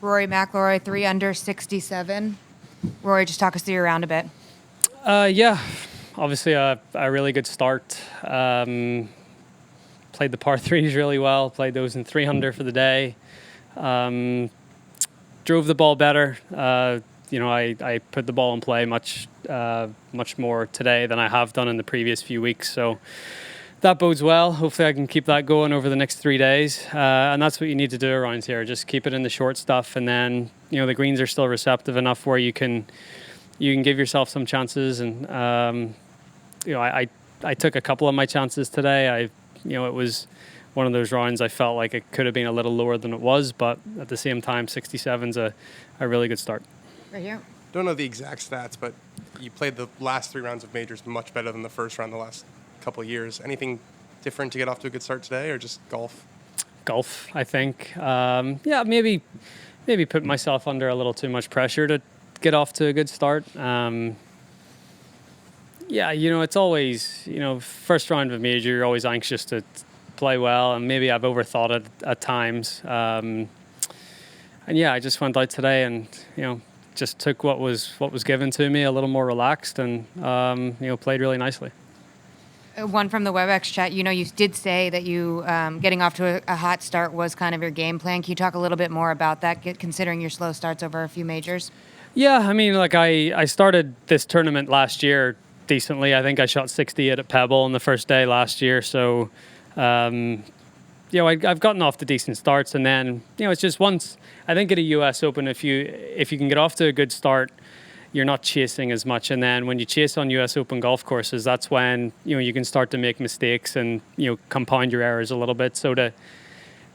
Rory McIlroy, 3 under 67. Rory, just talk us through your round a bit. Yeah, obviously a really good start. Played the par threes really well. Played those in 3 under for the day. Drove the ball better. I put the ball in play much more today than I have done in the previous few weeks. So that bodes well. Hopefully I can keep that going over the next 3 days. And that's what you need to do around here. Just keep it in the short stuff. And then, the greens are still receptive enough where you can give yourself some chances. And, I took a couple of my chances today. It was one of those rounds I felt like it could have been a little lower than it was. But at the same time, 67's a really good start. Right here. Don't know the exact stats, but you played the last 3 rounds of majors much better than the first round the last couple of years. Anything different to get off to a good start today, or just golf? Golf, I think. Maybe put myself under a little too much pressure to get off to a good start. It's always, first round of a major, you're always anxious to play well, and maybe I've overthought it at times. I just went out today and, just took what was given to me, a little more relaxed, and, played really nicely. One from the WebEx chat, you did say that you getting off to a hot start was kind of your game plan. Can you talk a little bit more about that, considering your slow starts over a few majors? Yeah, I started this tournament last year decently. I think I shot 68 at Pebble on the first day last year. So, I've gotten off to decent starts. And then, it's just once, I think at a US Open, if you can get off to a good start, you're not chasing as much. And then when you chase on US Open golf courses, that's when, you can start to make mistakes and, compound your errors a little bit. So to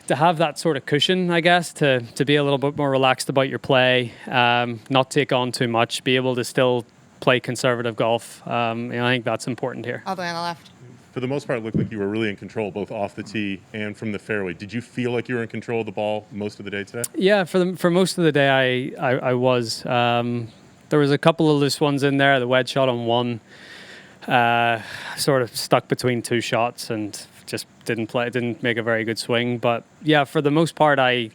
have that sort of cushion, I guess, to be a little bit more relaxed about your play, not take on too much, be able to still play conservative golf. I think that's important here. All the way on the left. For the most part, it looked like you were really in control, both off the tee and from the fairway. Did you feel like you were in control of the ball most of the day today? Yeah, for most of the day, I was. There was a couple of loose ones in there. The wedge shot on one sort of stuck between 2 shots and just didn't make a very good swing. But yeah, for the most part, I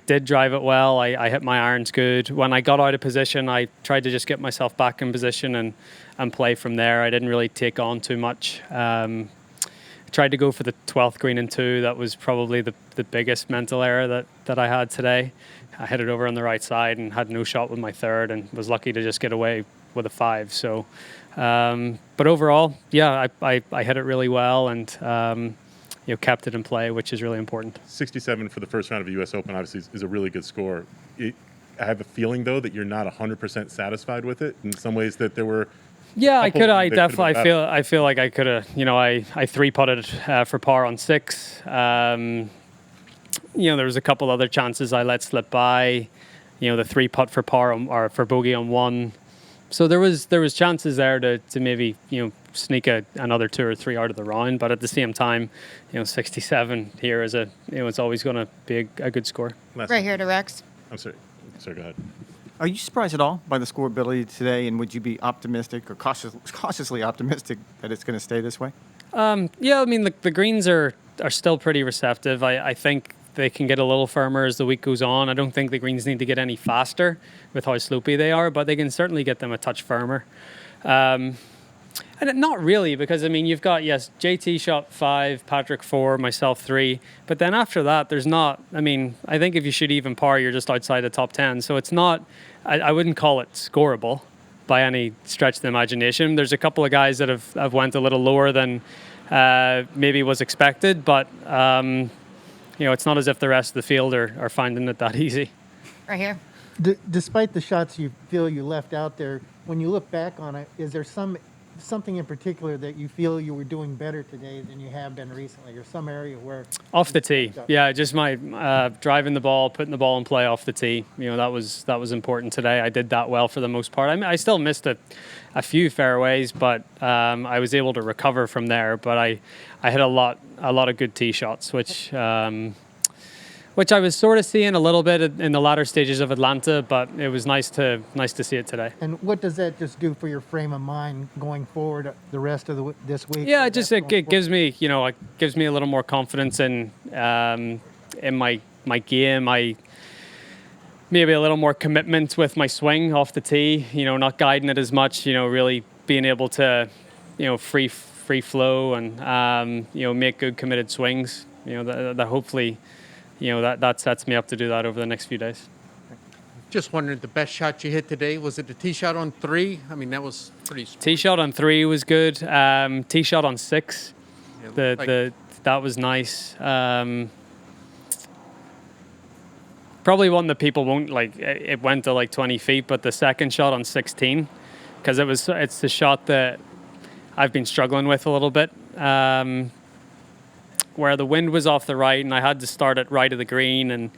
did drive it well. I hit my irons good. When I got out of position, I tried to just get myself back in position and play from there. I didn't really take on too much. Tried to go for the 12th green in 2. That was probably the biggest mental error that I had today. I hit it over on the right side and had no shot with my 3rd, and was lucky to just get away with a 5. So, but overall, yeah, I hit it really well and kept it in play, which is really important. 67 for the first round of the US Open obviously is a really good score. I have a feeling though that you're not 100% satisfied with it. In some ways, that there were. Yeah, I could. I definitely. I feel like I could have. I 3-putted for par on 6. There was a couple other chances I let slip by. The 3-putt for par or for bogey on 1. So there was chances there to maybe sneak another 2 or 3 out of the round. But at the same time, 67 here is it's always going to be a good score. Right here to Rex. I'm sorry. Sorry, go ahead. Are you surprised at all by the scoreability today, and would you be optimistic or cautiously optimistic that it's going to stay this way? The greens are still pretty receptive. I think they can get a little firmer as the week goes on. I don't think the greens need to get any faster with how slopey they are, but they can certainly get them a touch firmer. And not really, because, you've got, yes, JT shot 5, Patrick 4, myself 3. But then after that, there's not, I think if you shoot even par, you're just outside the top 10. So it's not, I wouldn't call it scoreable by any stretch of the imagination. There's a couple of guys that have went a little lower than maybe was expected. But, it's not as if the rest of the field are finding it that easy. Right here. Despite the shots you feel you left out there, when you look back on it, is there something in particular that you feel you were doing better today than you have been recently, or some area where off the tee? Yeah, just my driving the ball, putting the ball in play off the tee. That was important today. I did that well for the most part. I still missed a few fairways, but I was able to recover from there. But I hit a lot of good tee shots, which I was sort of seeing a little bit in the latter stages of Atlanta, but it was nice to see it today. And what does that just do for your frame of mind going forward the rest of this week? Yeah, it gives me a little more confidence in my game. maybe a little more commitment with my swing off the tee, not guiding it as much, really being able to, free flow and, make good committed swings, that hopefully, that sets me up to do that over the next few days. Just wondering, the best shot you hit today, was it the tee shot on 3? I mean, that was pretty. Tee shot on 3 was good. Tee shot on 6, Yeah, that was nice. Probably one that people won't like. It went to like 20 feet, but the second shot on 16, because it's the shot that I've been struggling with a little bit, where the wind was off the right and I had to start it right of the green, and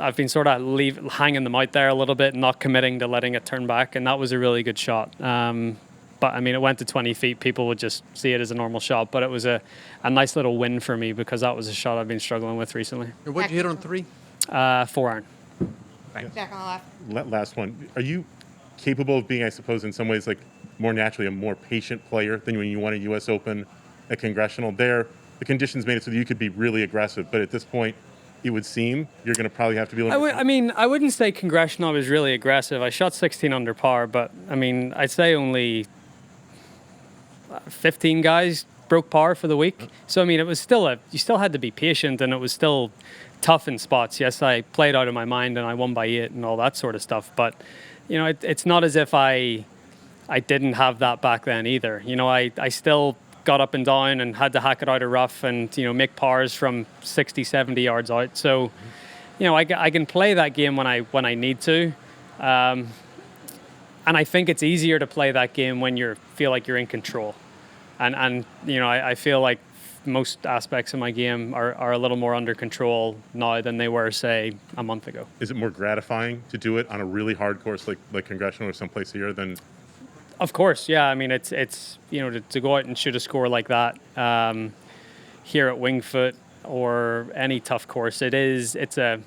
I've been sort of hanging them out there a little bit, not committing to letting it turn back, and that was a really good shot. But I mean, it went to 20 feet. People would just see it as a normal shot, but it was a nice little win for me because that was a shot I've been struggling with recently. And what'd you hit on 3? 4-iron. Back on the left. Last one. Are you capable of being, I suppose, in some ways, like more naturally a more patient player than when you won a U.S. Open at Congressional? There, the conditions made it so that you could be really aggressive, but at this point, it would seem you're going to probably have to be. I wouldn't say Congressional was really aggressive. I shot 16 under par, but I mean, I'd say only 15 guys broke par for the week. So I mean, it was still you still had to be patient, and it was still tough in spots. Yes, I played out of my mind and I won by 8 and all that sort of stuff. But it's not as if I didn't have that back then either. I still got up and down and had to hack it out of rough and make pars from 60, 70 yards out. So I can play that game when I need to. And I think it's easier to play that game when you feel like you're in control. And I feel like most aspects of my game are a little more under control now than they were, say, a month ago. Is it more gratifying to do it on a really hard course like Congressional or someplace here than? Of course, yeah. I mean, it's to go out and shoot a score like that here at Wingfoot or any tough course. It's a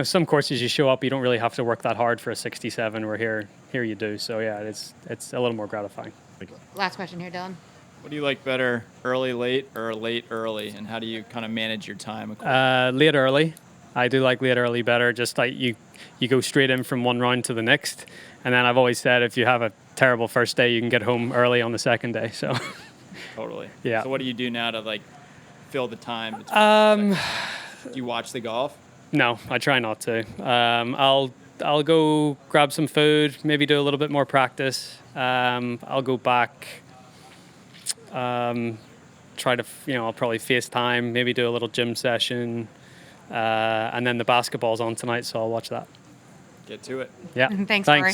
some courses you show up, you don't really have to work that hard for a 67. Where here you do. So yeah, it's a little more gratifying. Thank you. Last question here, Dylan. What do you like better, early, late, or late, early? And how do you kind of manage your time? Late early. I do like late early better. Just like you go straight in from one round to the next. And then I've always said if you have a terrible first day, you can get home early on the second day. So Totally. Yeah. So what do you do now to like fill the time? Do you watch the golf? No, I try not to. I'll go grab some food, maybe do a little bit more practice. I'll go back. Try to, I'll probably FaceTime, maybe do a little gym session, and then the basketball's on tonight, so I'll watch that. Get to it. Yeah. Thanks, Rory.